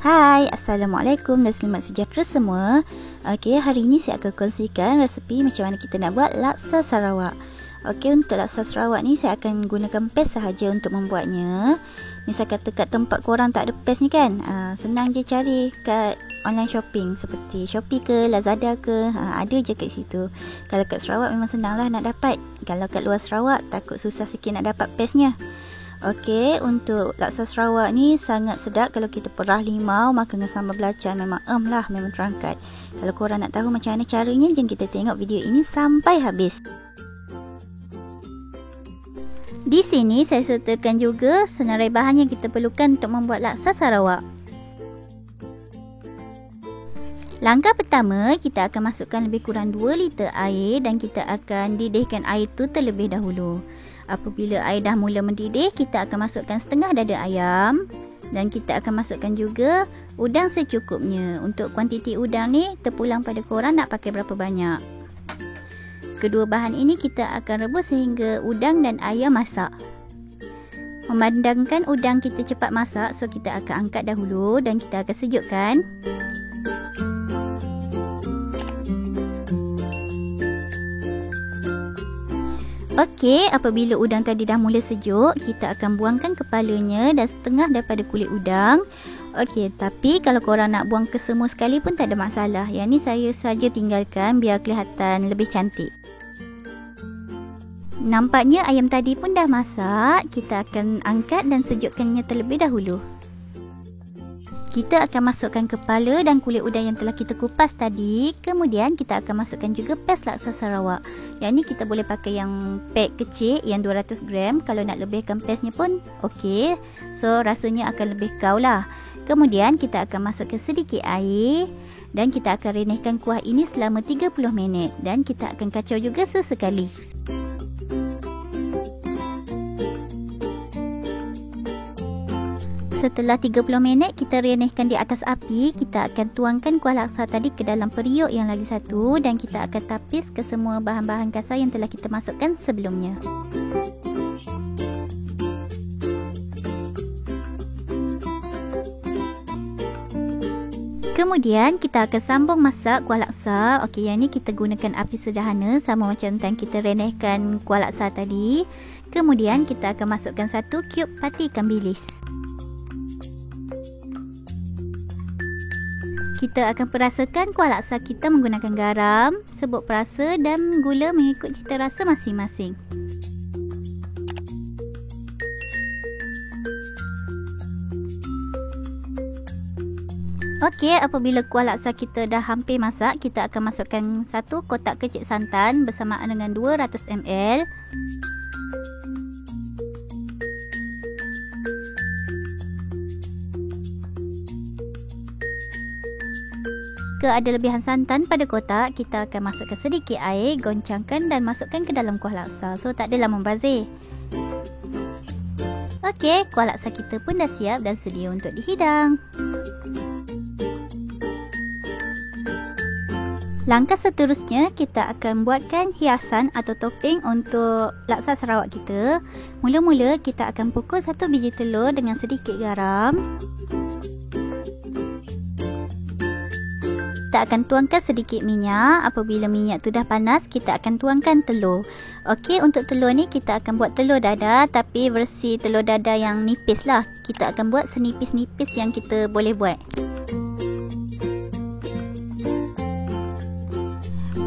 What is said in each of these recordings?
Hai, Assalamualaikum dan selamat sejahtera semua. Okey, hari ini saya akan kongsikan resepi macam mana kita nak buat laksa Sarawak. Okey, untuk laksa Sarawak ni saya akan gunakan pes sahaja untuk membuatnya. Misal kata kat tempat korang tak ada pes ni kan, senang je cari kat online shopping seperti Shopee ke, Lazada ke, ada je kat situ. Kalau kat Sarawak memang senang lah nak dapat. Kalau kat luar Sarawak takut susah sikit nak dapat pesnya. Okey, untuk laksa Sarawak ni sangat sedap kalau kita perah limau makan dengan sambal belacan. Memang lah, memang terangkat. Kalau korang nak tahu macam mana caranya, jom kita tengok video ini sampai habis. Di sini saya sertakan juga senarai bahan yang kita perlukan untuk membuat laksa Sarawak. Langkah pertama, kita akan masukkan lebih kurang 2 liter air dan kita akan didihkan air tu terlebih dahulu. Apabila air dah mula mendidih, kita akan masukkan setengah dada ayam dan kita akan masukkan juga udang secukupnya. Untuk kuantiti udang ni terpulang pada korang nak pakai berapa banyak. Kedua bahan ini kita akan rebus sehingga udang dan ayam masak. Memandangkan udang kita cepat masak, so kita akan angkat dahulu dan kita akan sejukkan. Okey, apabila udang tadi dah mula sejuk, kita akan buangkan kepalanya dan setengah daripada kulit udang. Okey, tapi kalau korang nak buang ke semua sekali pun tak ada masalah. Yang ni saya saja tinggalkan biar kelihatan lebih cantik. Nampaknya ayam tadi pun dah masak. Kita akan angkat dan sejukkannya terlebih dahulu. Kita akan masukkan kepala dan kulit udang yang telah kita kupas tadi. Kemudian kita akan masukkan juga pes laksa Sarawak. Yang ni kita boleh pakai yang pack kecil yang 200 gram. Kalau nak lebihkan pesnya pun okey. So rasanya akan lebih kau lah. Kemudian kita akan masukkan sedikit air. Dan kita akan renehkan kuah ini selama 30 minit. Dan kita akan kacau juga sesekali. Setelah 30 minit kita renehkan di atas api, kita akan tuangkan kuah laksa tadi ke dalam periuk yang lagi satu dan kita akan tapis ke semua bahan-bahan kasar yang telah kita masukkan sebelumnya. Kemudian kita akan sambung masak kuah laksa. Okey, yang ni kita gunakan api sederhana sama macam yang kita renehkan kuah laksa tadi. Kemudian kita akan masukkan 1 cube pati ikan bilis. Kita akan perasakan kuah laksa kita menggunakan garam, serbuk perasa dan gula mengikut cita rasa masing-masing. Okey, apabila kuah laksa kita dah hampir masak, kita akan masukkan 1 kotak kecik santan bersamaan dengan 200 ml. Jika ada lebihan santan pada kotak, kita akan masukkan sedikit air, goncangkan dan masukkan ke dalam kuah laksa. So tak adalah membazir. Okey, kuah laksa kita pun dah siap dan sedia untuk dihidang. Langkah seterusnya, kita akan buatkan hiasan atau topping untuk laksa Sarawak kita. Mula-mula kita akan pukul 1 biji telur dengan sedikit garam. Kita akan tuangkan sedikit minyak. Apabila minyak tu dah panas, kita akan tuangkan telur. Okey, untuk telur ni kita akan buat telur dadar, tapi versi telur dadar yang nipis lah. Kita akan buat senipis-nipis yang kita boleh buat.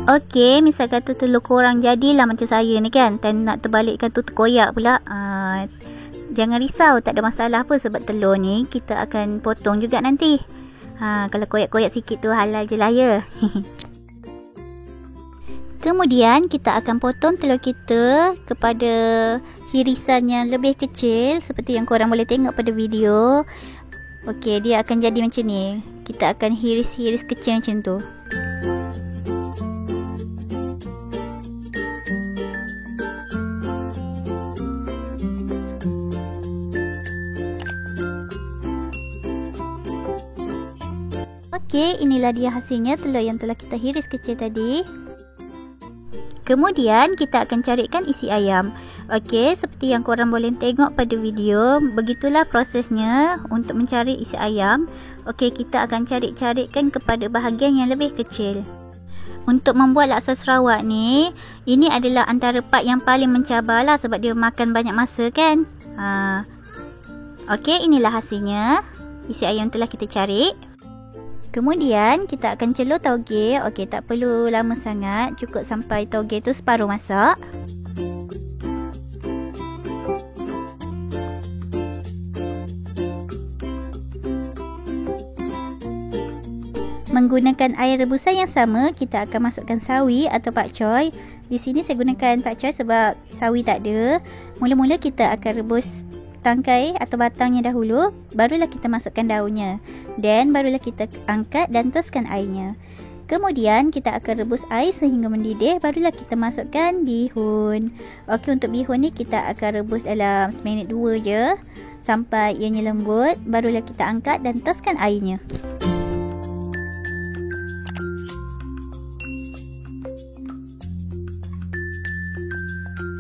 Okey, misal kata telur korang jadilah macam saya ni kan, dan nak terbalikkan tu terkoyak pula. Jangan risau, tak ada masalah apa sebab telur ni kita akan potong juga nanti. Kalau koyak-koyak sikit tu halal je lah ya. Kemudian kita akan potong telur kita kepada hirisan yang lebih kecil seperti yang korang boleh tengok pada video. Okey, dia akan jadi macam ni. Kita akan hiris-hiris kecil macam tu. Okey, inilah dia hasilnya telur yang telah kita hiris kecil tadi. Kemudian kita akan carikan isi ayam. Okey, seperti yang korang boleh tengok pada video, begitulah prosesnya untuk mencari isi ayam. Okey, kita akan cari-carikan kepada bahagian yang lebih kecil. Untuk membuat laksa Sarawak ni, ini adalah antara part yang paling mencabarlah sebab dia makan banyak masa kan. Okey, inilah hasilnya. Isi ayam telah kita cari. Kemudian kita akan celur tauge. Okey, tak perlu lama sangat, cukup sampai tauge tu separuh masak. Menggunakan air rebusan yang sama, kita akan masukkan sawi atau pakcoy. Di sini saya gunakan pakcoy sebab sawi tak ada. Mula-mula kita akan rebus tangkai atau batangnya dahulu, barulah kita masukkan daunnya, dan barulah kita angkat dan teruskan airnya. Kemudian kita akan rebus air sehingga mendidih, barulah kita masukkan bihun. Okey, untuk bihun ni kita akan rebus dalam seminit 2 je sampai ianya lembut, barulah kita angkat dan teruskan airnya.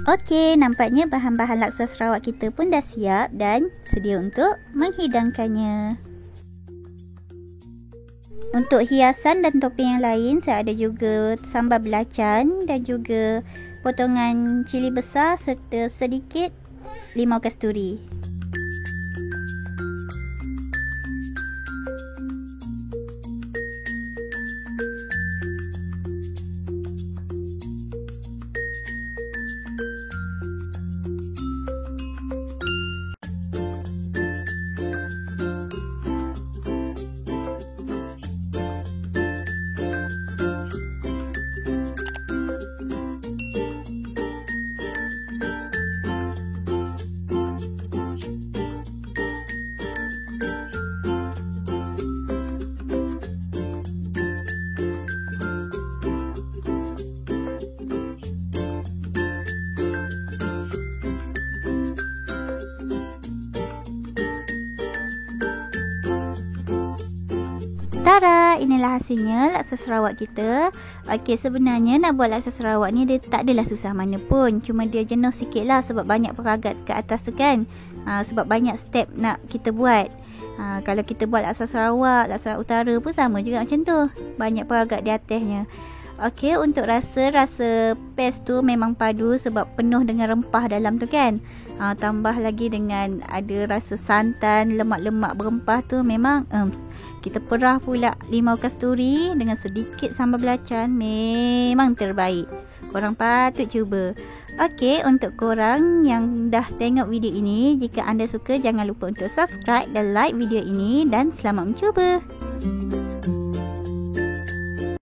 Okey, nampaknya bahan-bahan laksa Sarawak kita pun dah siap dan sedia untuk menghidangkannya. Untuk hiasan dan topping yang lain, saya ada juga sambal belacan dan juga potongan cili besar serta sedikit limau kasturi. Tara, inilah hasilnya laksa Sarawak kita. Okey, sebenarnya nak buat laksa Sarawak ni dia tak adalah susah mana pun. Cuma dia jenuh sikit lah sebab banyak peragat ke atas tu kan. Sebab banyak step nak kita buat. Kalau kita buat laksa Sarawak, laksa utara pun sama juga macam tu. Banyak peragat di atasnya. Okey, untuk rasa paste tu memang padu sebab penuh dengan rempah dalam tu kan. Tambah lagi dengan ada rasa santan, lemak-lemak berempah tu memang kita perah pula limau kasturi dengan sedikit sambal belacan, memang terbaik. Korang patut cuba. Okey, untuk korang yang dah tengok video ini, jika anda suka jangan lupa untuk subscribe dan like video ini dan selamat mencuba.